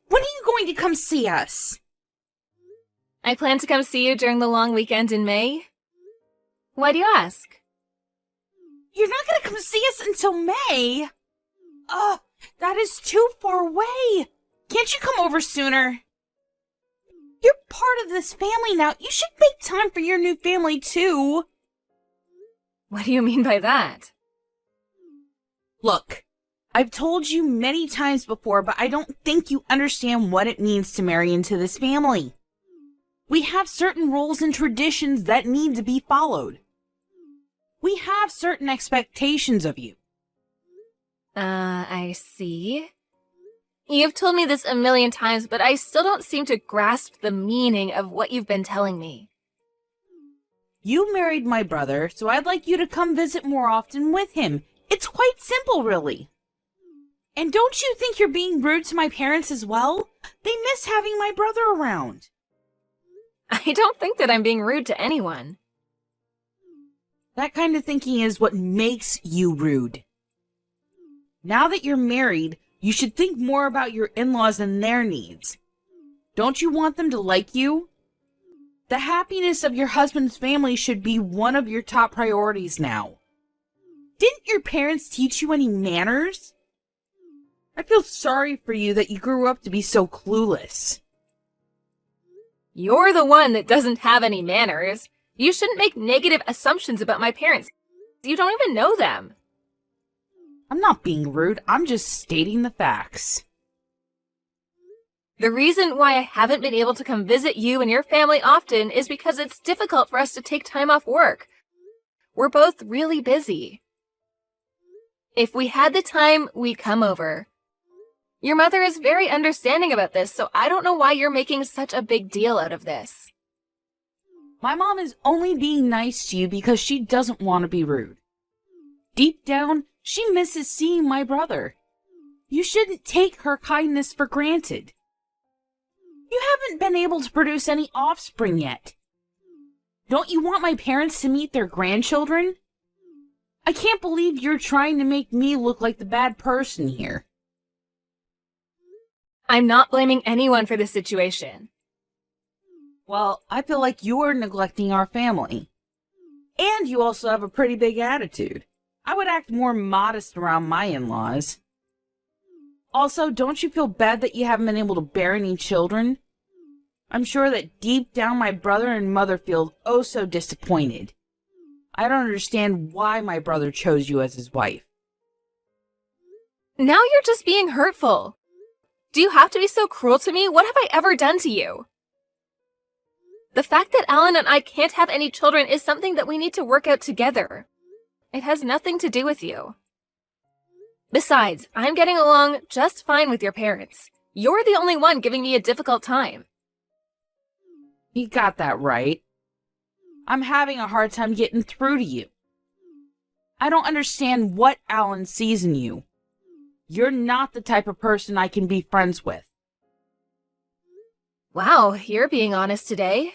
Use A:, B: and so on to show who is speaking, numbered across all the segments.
A: When are you going to come see us?
B: I plan to come see you during the long weekend in May. Why do you ask?
A: You're not going to come see us until May? Ugh, that is too far away. Can't you come over sooner? You're part of this family now. You should make time for your new family, too.
B: What do you mean by that?
A: Look, I've told you many times before, but I don't think you understand what it means to marry into this family. We have certain rules and traditions that need to be followed. We have certain expectations of you.
B: I see. You've told me this a million times, but I still don't seem to grasp the meaning of what you've been telling me.
A: You married my brother, so I'd like you to come visit more often with him. It's quite simple, really. And don't you think you're being rude to my parents as well? They miss having my brother around.
B: I don't think that I'm being rude to anyone.
A: That kind of thinking is what makes you rude. Now that you're married, you should think more about your in-laws and their needs. Don't you want them to like you? The happiness of your husband's family should be one of your top priorities now. Didn't your parents teach you any manners? I feel sorry for you that you grew up to be so clueless.
B: You're the one that doesn't have any manners. You shouldn't make negative assumptions about my parents. You don't even know them.
A: I'm not being rude, I'm just stating the facts.
B: The reason why I haven't been able to come visit you and your family often is because it's difficult for us to take time off work. We're both really busy. If we had the time, we'd come over. Your mother is very understanding about this, so I don't know why you're making such a big deal out of this.
A: My mom is only being nice to you because she doesn't want to be rude. Deep down, she misses seeing my brother. You shouldn't take her kindness for granted. You haven't been able to produce any offspring yet. Don't you want my parents to meet their grandchildren? I can't believe you're trying to make me look like the bad person here.
B: I'm not blaming anyone for this situation.
A: Well, I feel like you're neglecting our family. And you also have a pretty big attitude. I would act more modest around my in-laws. Also, don't you feel bad that you haven't been able to bear any children? I'm sure that deep down my brother and mother feel oh so disappointed. I don't understand why my brother chose you as his wife.
B: Now you're just being hurtful. Do you have to be so cruel to me? What have I ever done to you? The fact that Alan and I can't have any children is something that we need to work out together. It has nothing to do with you. Besides, I'm getting along just fine with your parents. You're the only one giving me a difficult time.
A: You got that right. I'm having a hard time getting through to you. I don't understand what Alan sees in you. You're not the type of person I can be friends with.
B: Wow, you're being honest today.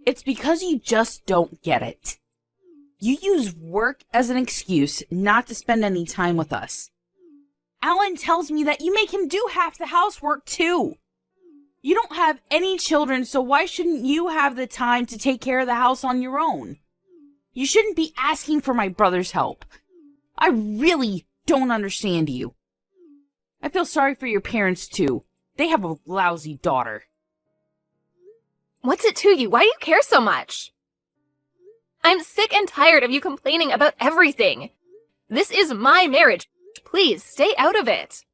A: It's because you just don't get it. You use work as an excuse not to spend any time with us. Alan tells me that you make him do half the housework too. You don't have any children, so why shouldn't you have the time to take care of the house on your own? You shouldn't be asking for my brother's help. I really don't understand you. I feel sorry for your parents too. They have a lousy daughter.
B: What's it to you? Why do you care so much? I'm sick and tired of you complaining about everything. This is my marriage. Please, stay out of it.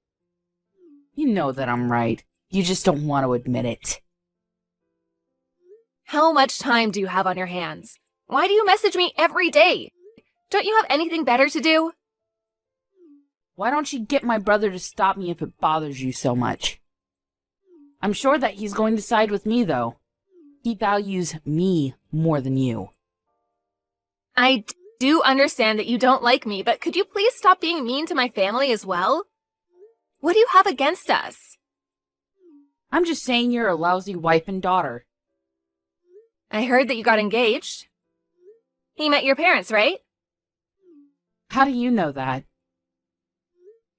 A: You know that I'm right. You just don't want to admit it.
B: How much time do you have on your hands? Why do you message me every day? Don't you have anything better to do?
A: Why don't you get my brother to stop me if it bothers you so much? I'm sure that he's going to side with me, though. He values me more than you.
B: I do understand that you don't like me, but could you please stop being mean to my family as well? What do you have against us?
A: I'm just saying you're a lousy wife and daughter.
B: I heard that you got engaged. He met your parents, right?
A: How do you know that?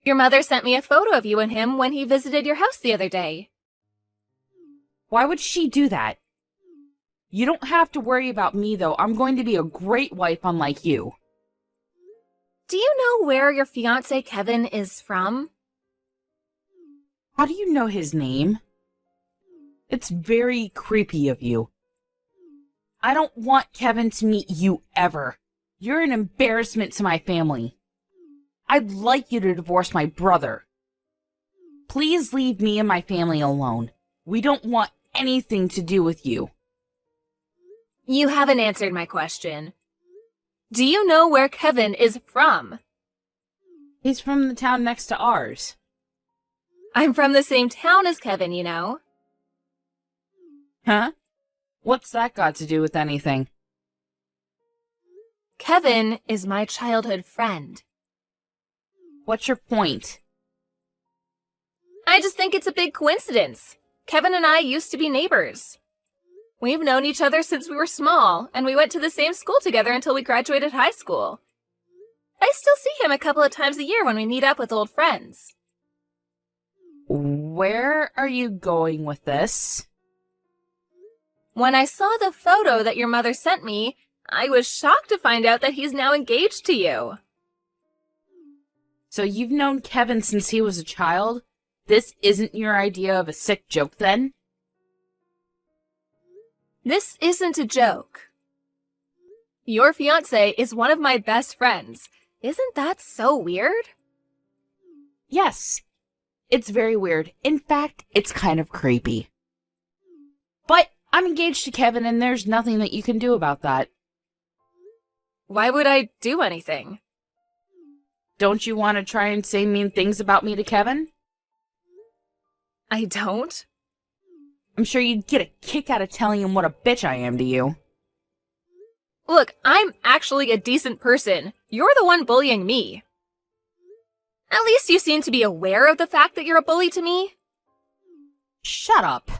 B: Your mother sent me a photo of you and him when he visited your house the other day.
A: Why would she do that? You don't have to worry about me, though. I'm going to be a great wife unlike you.
B: Do you know where your fiancé Kevin is from?
A: How do you know his name? It's very creepy of you. I don't want Kevin to meet you ever. You're an embarrassment to my family. I'd like you to divorce my brother. Please leave me and my family alone. We don't want anything to do with you.
B: You haven't answered my question. Do you know where Kevin is from?
A: He's from the town next to ours.
B: I'm from the same town as Kevin, you know.
A: Huh? What's that got to do with anything?
B: Kevin is my childhood friend.
A: What's your point?
B: I just think it's a big coincidence. Kevin and I used to be neighbors. We've known each other since we were small, and we went to the same school together until we graduated high school. I still see him a couple of times a year when we meet up with old friends.
A: Where are you going with this?
B: When I saw the photo that your mother sent me, I was shocked to find out that he's now engaged to you.
A: So you've known Kevin since he was a child? This isn't your idea of a sick joke, then?
B: This isn't a joke. Your fiancé is one of my best friends. Isn't that so weird?
A: Yes. It's very weird. In fact, it's kind of creepy. But I'm engaged to Kevin, and there's nothing that you can do about that.
B: Why would I do anything?
A: Don't you want to try and say mean things about me to Kevin?
B: I don't.
A: I'm sure you'd get a kick out of telling him what a bitch I am to you.
B: Look, I'm actually a decent person. You're the one bullying me. At least you seem to be aware of the fact that you're a bully to me.
A: Shut up.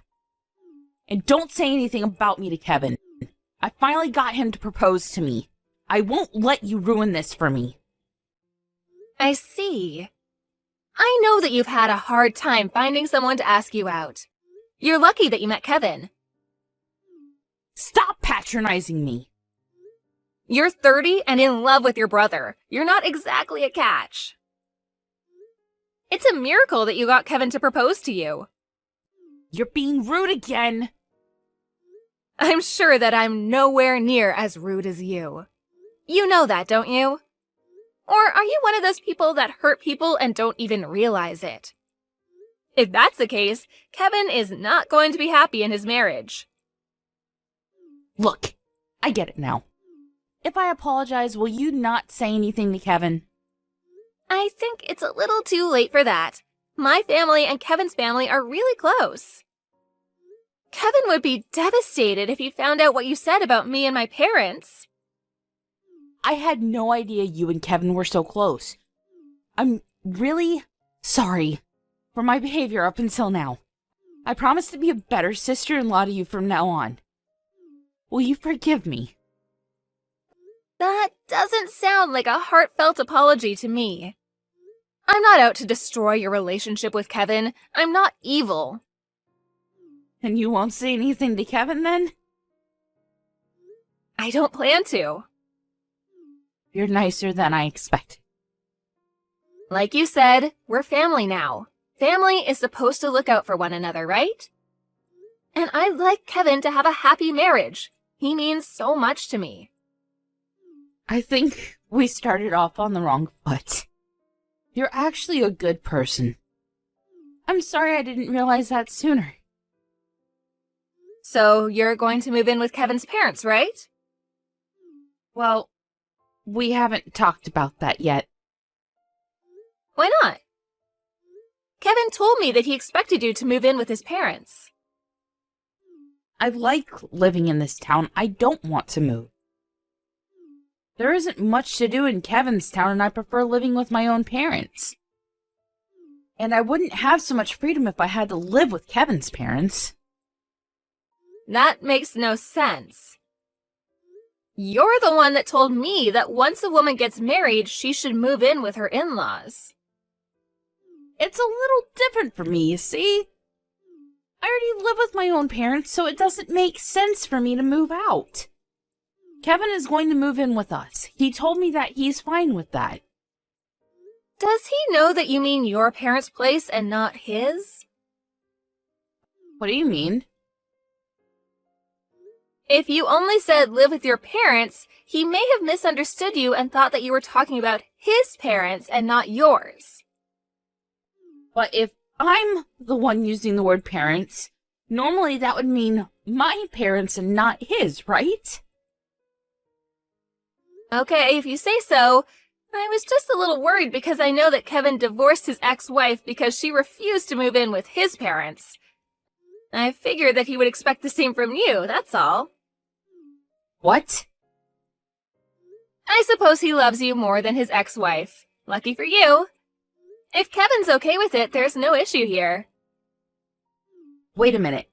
A: And don't say anything about me to Kevin. I finally got him to propose to me. I won't let you ruin this for me.
B: I see. I know that you've had a hard time finding someone to ask you out. You're lucky that you met Kevin.
A: Stop patronizing me.
B: You're 30 and in love with your brother. You're not exactly a catch. It's a miracle that you got Kevin to propose to you.
A: You're being rude again.
B: I'm sure that I'm nowhere near as rude as you. You know that, don't you? Or are you one of those people that hurt people and don't even realize it? If that's the case, Kevin is not going to be happy in his marriage.
A: Look, I get it now. If I apologize, will you not say anything to Kevin?
B: I think it's a little too late for that. My family and Kevin's family are really close. Kevin would be devastated if he found out what you said about me and my parents.
A: I had no idea you and Kevin were so close. I'm really sorry for my behavior up until now. I promise to be a better sister-in-law to you from now on. Will you forgive me?
B: That doesn't sound like a heartfelt apology to me. I'm not out to destroy your relationship with Kevin. I'm not evil.
A: And you won't say anything to Kevin then?
B: I don't plan to.
A: You're nicer than I expected.
B: Like you said, we're family now. Family is supposed to look out for one another, right? And I'd like Kevin to have a happy marriage. He means so much to me.
A: I think we started off on the wrong foot. You're actually a good person. I'm sorry I didn't realize that sooner.
B: So you're going to move in with Kevin's parents, right?
A: Well, we haven't talked about that yet.
B: Why not? Kevin told me that he expected you to move in with his parents.
A: I like living in this town. I don't want to move. There isn't much to do in Kevin's town, and I prefer living with my own parents. And I wouldn't have so much freedom if I had to live with Kevin's parents.
B: That makes no sense. You're the one that told me that once a woman gets married, she should move in with her in-laws.
A: It's a little different for me, you see? I already live with my own parents, so it doesn't make sense for me to move out. Kevin is going to move in with us. He told me that he's fine with that.
B: Does he know that you mean your parents' place and not his?
A: What do you mean?
B: If you only said live with your parents, he may have misunderstood you and thought that you were talking about his parents and not yours.
A: But if I'm the one using the word parents, normally that would mean my parents and not his, right?
B: Okay, if you say so. I was just a little worried because I know that Kevin divorced his ex-wife because she refused to move in with his parents. I figured that he would expect the same from you, that's all.
A: What?
B: I suppose he loves you more than his ex-wife. Lucky for you. If Kevin's okay with it, there's no issue here.
A: Wait a minute.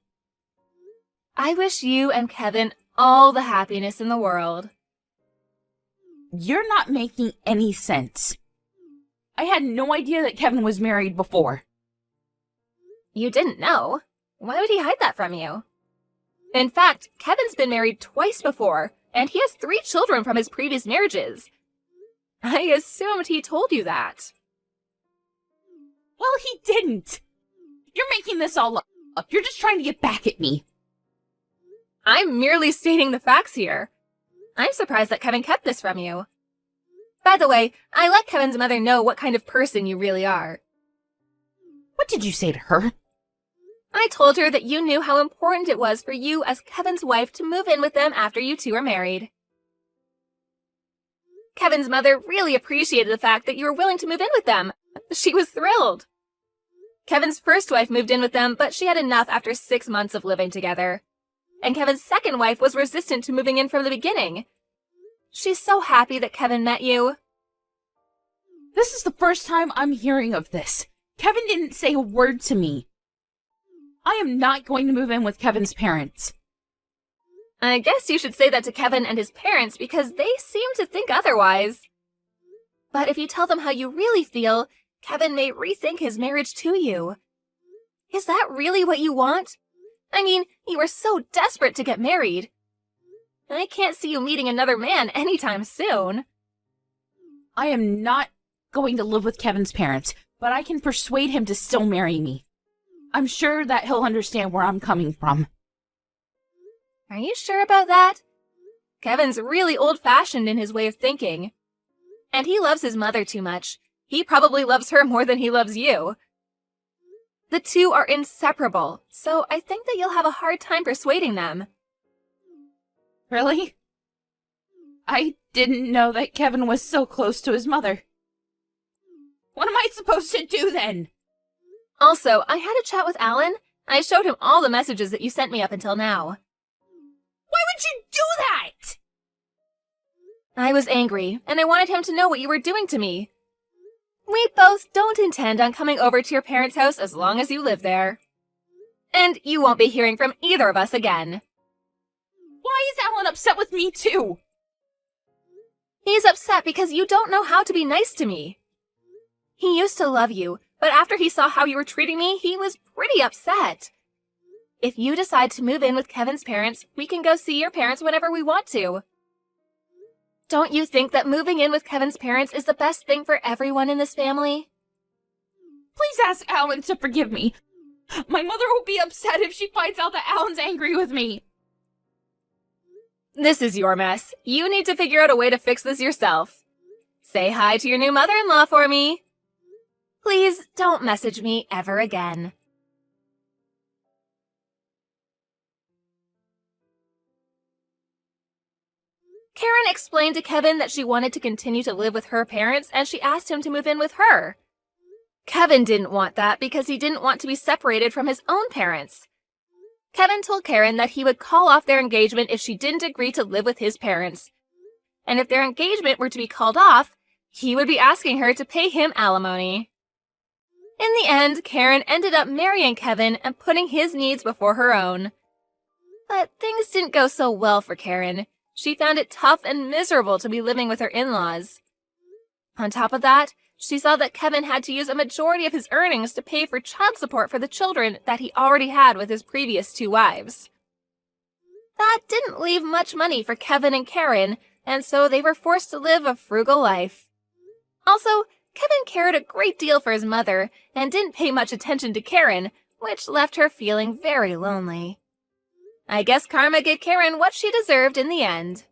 B: I wish you and Kevin all the happiness in the world.
A: You're not making any sense. I had no idea that Kevin was married before.
B: You didn't know? Why would he hide that from you? In fact, Kevin's been married twice before, and he has 3 children from his previous marriages. I assumed he told you that.
A: Well, he didn't. You're making this all up. You're just trying to get back at me.
B: I'm merely stating the facts here. I'm surprised that Kevin kept this from you. By the way, I let Kevin's mother know what kind of person you really are.
A: What did you say to her?
B: I told her that you knew how important it was for you as Kevin's wife to move in with them after you two are married. Kevin's mother really appreciated the fact that you were willing to move in with them. She was thrilled. Kevin's first wife moved in with them, but she had enough after 6 months of living together. And Kevin's second wife was resistant to moving in from the beginning. She's so happy that Kevin met you.
A: This is the first time I'm hearing of this. Kevin didn't say a word to me. I am not going to move in with Kevin's parents.
B: I guess you should say that to Kevin and his parents because they seem to think otherwise. But if you tell them how you really feel, Kevin may rethink his marriage to you. Is that really what you want? I mean, you were so desperate to get married. I can't see you meeting another man anytime soon.
A: I am not going to live with Kevin's parents, but I can persuade him to still marry me. I'm sure that he'll understand where I'm coming from.
B: Are you sure about that? Kevin's really old-fashioned in his way of thinking. And he loves his mother too much. He probably loves her more than he loves you. The two are inseparable, so I think that you'll have a hard time persuading them.
A: Really? I didn't know that Kevin was so close to his mother. What am I supposed to do then?
B: Also, I had a chat with Alan. I showed him all the messages that you sent me up until now.
A: Why would you do that?
B: I was angry, and I wanted him to know what you were doing to me. We both don't intend on coming over to your parents' house as long as you live there. And you won't be hearing from either of us again.
A: Why is Alan upset with me too?
B: He's upset because you don't know how to be nice to me. He used to love you, but after he saw how you were treating me, he was pretty upset. If you decide to move in with Kevin's parents, we can go see your parents whenever we want to. Don't you think that moving in with Kevin's parents is the best thing for everyone in this family?
A: Please ask Alan to forgive me. My mother will be upset if she finds out that Alan's angry with me.
B: This is your mess. You need to figure out a way to fix this yourself. Say hi to your new mother-in-law for me. Please don't message me ever again. Karen explained to Kevin that she wanted to continue to live with her parents and she asked him to move in with her. Kevin didn't want that because he didn't want to be separated from his own parents. Kevin told Karen that he would call off their engagement if she didn't agree to live with his parents. And if their engagement were to be called off, he would be asking her to pay him alimony. In the end, Karen ended up marrying Kevin and putting his needs before her own. But things didn't go so well for Karen. She found it tough and miserable to be living with her in-laws. On top of that, She saw that Kevin had to use a majority of his earnings to pay for child support for the children that he already had with his previous 2 wives. That didn't leave much money for Kevin and Karen, and so they were forced to live a frugal life. Also, Kevin cared a great deal for his mother and didn't pay much attention to Karen, which left her feeling very lonely. I guess karma gave Karen what she deserved in the end.